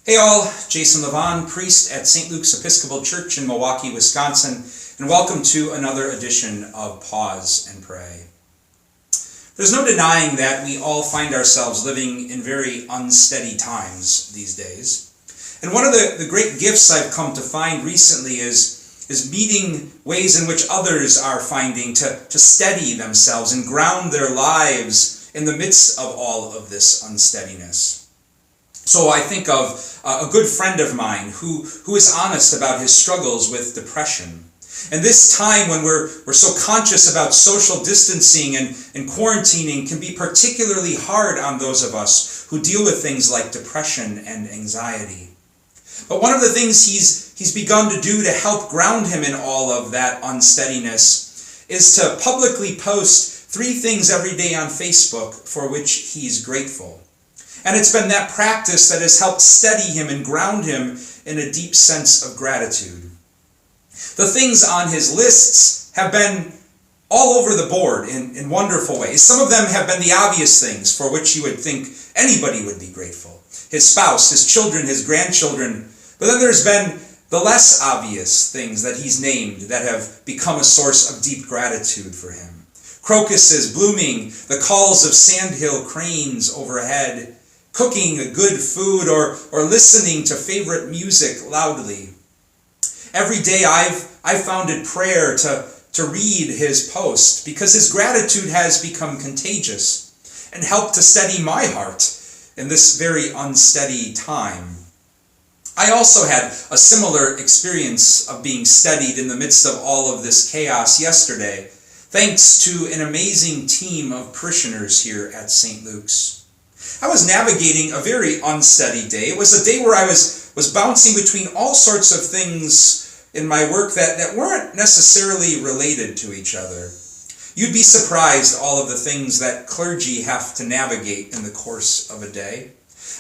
Hey all, Jason Levon, priest at St. Luke's Episcopal Church in Milwaukee, Wisconsin, and welcome to another edition of Pause and Pray. There's no denying that we all find ourselves living in very unsteady times these days. And one of the great gifts I've come to find recently is meeting ways in which others are finding to steady themselves and ground their lives in the midst of all of this unsteadiness. So I think of a good friend of mine who is honest about his struggles with depression. And this time when we're so conscious about social distancing and quarantining can be particularly hard on those of us who deal with things like depression and anxiety. But one of the things he's begun to do to help ground him in all of that unsteadiness is to publicly post 3 things every day on Facebook for which he's grateful. And it's been that practice that has helped steady him and ground him in a deep sense of gratitude. The things on his lists have been all over the board in wonderful ways. Some of them have been the obvious things for which you would think anybody would be grateful. His spouse, his children, his grandchildren. But then there's been the less obvious things that he's named that have become a source of deep gratitude for him. Crocuses blooming, the calls of sandhill cranes overhead, cooking good food or listening to favorite music loudly. Every day I've found it prayer to read his post because his gratitude has become contagious and helped to steady my heart in this very unsteady time. I also had a similar experience of being steadied in the midst of all of this chaos yesterday, thanks to an amazing team of parishioners here at St. Luke's. I was navigating a very unsteady day. It was a day where I was bouncing between all sorts of things in my work that weren't necessarily related to each other. You'd be surprised all of the things that clergy have to navigate in the course of a day.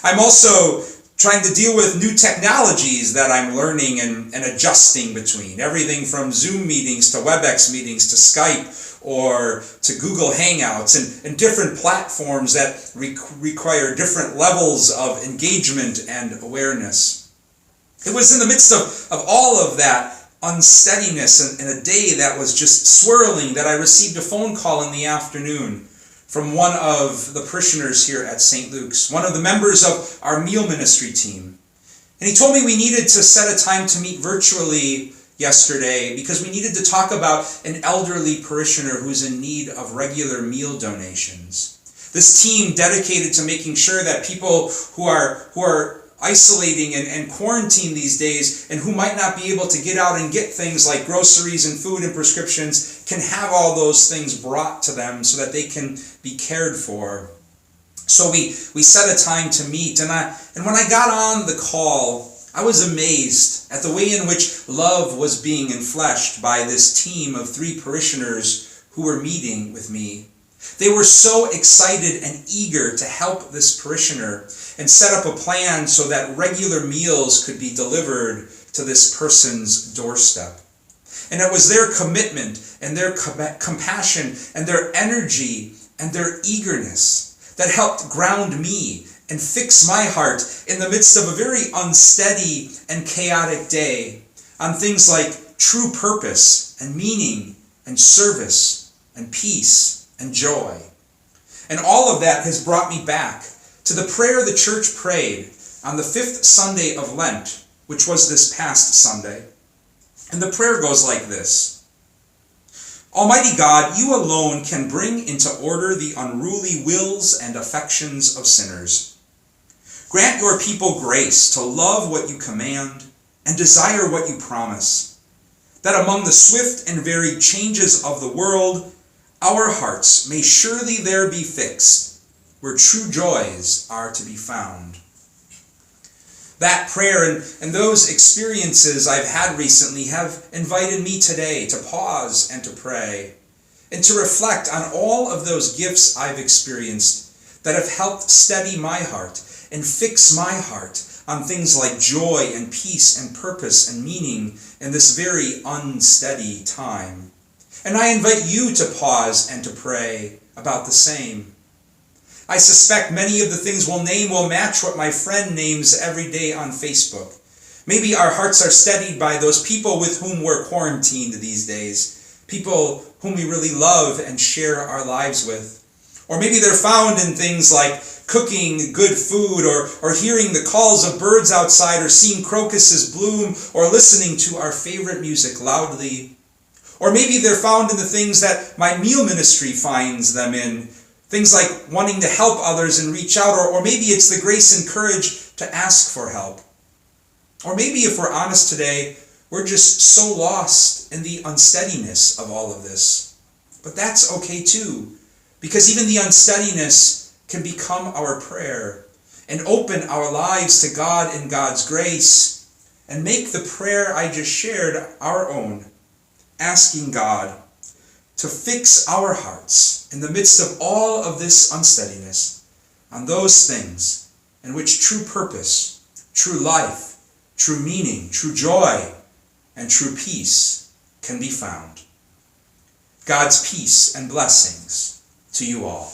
I'm also trying to deal with new technologies that I'm learning and adjusting between. Everything from Zoom meetings to WebEx meetings to Skype or to Google Hangouts and different platforms that require different levels of engagement and awareness. It was in the midst of all of that unsteadiness and a day that was just swirling that I received a phone call in the afternoon from one of the parishioners here at St. Luke's, one of the members of our meal ministry team. And he told me we needed to set a time to meet virtually yesterday because we needed to talk about an elderly parishioner who's in need of regular meal donations. This team dedicated to making sure that people who are isolating and quarantine these days and who might not be able to get out and get things like groceries and food and prescriptions can have all those things brought to them so that they can be cared for. So we set a time to meet, and when I got on the call, I was amazed at the way in which love was being enfleshed by this team of 3 parishioners who were meeting with me. They were so excited and eager to help this parishioner and set up a plan so that regular meals could be delivered to this person's doorstep. And it was their commitment and their compassion and their energy and their eagerness that helped ground me and fix my heart in the midst of a very unsteady and chaotic day on things like true purpose and meaning and service and peace and joy. And all of that has brought me back to the prayer the church prayed on the 5th Sunday of Lent, which was this past Sunday. And the prayer goes like this: Almighty God, you alone can bring into order the unruly wills and affections of sinners. Grant your people grace to love what you command and desire what you promise, that among the swift and varied changes of the world, our hearts may surely there be fixed, where true joys are to be found. That prayer and those experiences I've had recently have invited me today to pause and to pray, and to reflect on all of those gifts I've experienced that have helped steady my heart and fix my heart on things like joy and peace and purpose and meaning in this very unsteady time. And I invite you to pause and to pray about the same. I suspect many of the things we'll name will match what my friend names every day on Facebook. Maybe our hearts are steadied by those people with whom we're quarantined these days, people whom we really love and share our lives with. Or maybe they're found in things like cooking good food, or hearing the calls of birds outside, or seeing crocuses bloom, or listening to our favorite music loudly. Or maybe they're found in the things that my meal ministry finds them in, things like wanting to help others and reach out, or maybe it's the grace and courage to ask for help. Or maybe, if we're honest today, we're just so lost in the unsteadiness of all of this. But that's okay too, because even the unsteadiness can become our prayer and open our lives to God in God's grace and make the prayer I just shared our own, asking God to fix our hearts in the midst of all of this unsteadiness on those things in which true purpose, true life, true meaning, true joy, and true peace can be found. God's peace and blessings to you all.